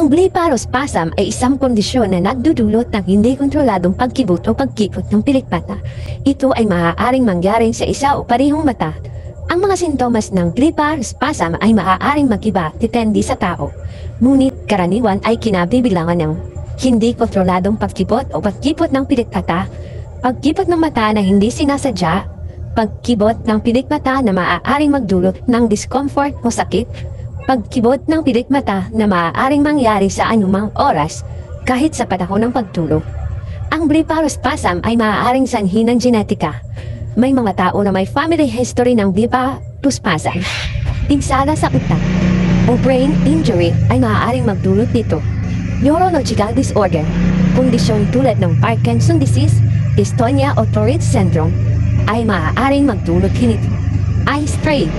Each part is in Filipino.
Ang blepharospasm ay isang kondisyon na nagdudulot ng hindi kontroladong pagkibot o pagkipot ng pilikpata. Ito ay maaaring mangyari sa isa o parehong mata. Ang mga sintomas ng blepharospasm ay maaaring mag-iba depende sa tao. Ngunit karaniwan ay kinabibilangan ng hindi kontroladong pagkibot o pagkipot ng pilikpata, pagkipot ng mata na hindi sinasadya, pagkibot ng pilikmata na maaaring magdulot ng discomfort o sakit, pagkibot ng pilikmata na maaaring mangyari sa anumang oras kahit sa panahon ng pagtulog. Ang blepharospasm ay maaaring sanhi ng genetika. May mga tao na may family history ng blepharospasm. Pinsala sa utak o brain injury ay maaaring magdulot nito. Neurological disorder, kondisyon tulad ng Parkinson disease, dystonia o Tourette syndrome ay maaaring magdulot nito. Eye strain,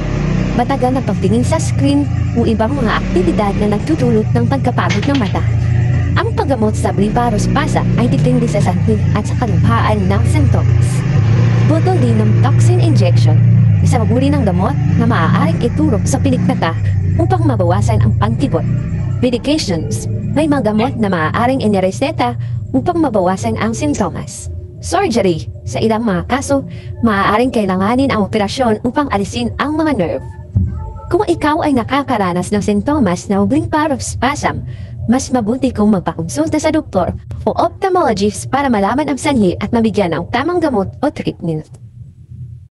matagal na pagtingin sa screen o ibang mga aktibidad na nagtutulot ng pagkapagod ng mata. Ang paggamot sa blepharospasm ay depende sa sanhi at sa kalupaan ng sintomas. Butol din ng toxin injection, isang uri ng gamot na maaaring iturok sa pilikmata upang mabawasan ang pagkibot. Medications, may mga gamot na maaaring inireseta upang mabawasan ang sintomas. Surgery, sa ilang mga kaso, maaaring kailanganin ang operasyon upang alisin ang mga nerve. Kung ikaw ay nakakaranas ng sintomas ng blepharospasm, mas mabuti kung magpakonsulta sa doktor o ophthalmologist para malaman ang sanhi at mabigyan ng tamang gamot o treatment.